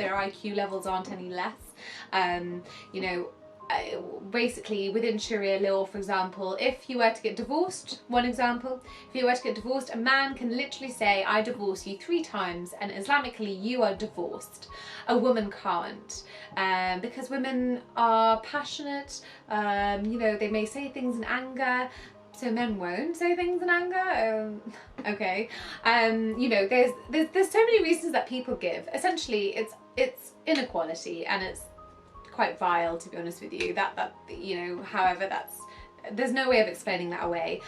their IQ levels aren't any less. You know, basically within Sharia law, for example, if you were to get divorced, one example, if you were to get divorced, a man can literally say, I divorce you 3 times, and Islamically you are divorced. A woman can't, because women are passionate, you know, they may say things in anger, so men won't say things in anger. Okay, you know, there's so many reasons that people give. Essentially, it's inequality, and it's quite vile, to be honest with you. That you know, however, there's no way of explaining that away.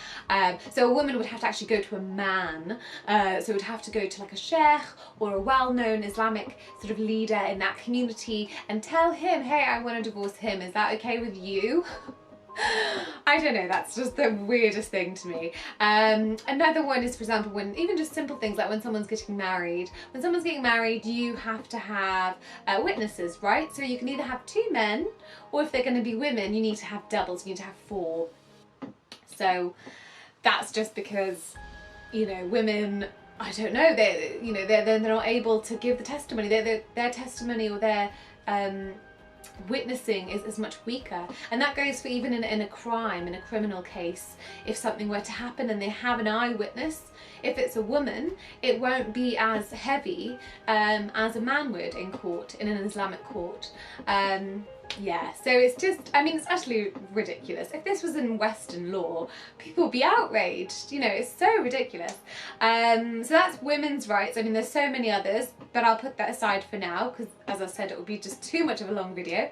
So a woman would have to actually go to a man, so it would have to go to like a sheikh or a well-known Islamic sort of leader in that community and tell him, hey, I want to divorce him, is that okay with you? I don't know, that's just the weirdest thing to me. Another one is, for example, when even just simple things like when someone's getting married. When someone's getting married, you have to have witnesses, right? So you can either have 2 men, or if they're going to be women, you need to have doubles, you need to have 4. So that's just because, you know, women, I don't know, they're not able to give the testimony. Their testimony or their witnessing is much weaker, and that goes for even in a crime, in a criminal case. If something were to happen and they have an eyewitness, if it's a woman, it won't be as heavy as a man would in court, in an Islamic court. Yeah, so it's just, I mean, it's actually ridiculous. If this was in Western law, people would be outraged, you know, it's so ridiculous. So that's women's rights. I mean, there's so many others, but I'll put that aside for now, because as I said, it would be just too much of a long video.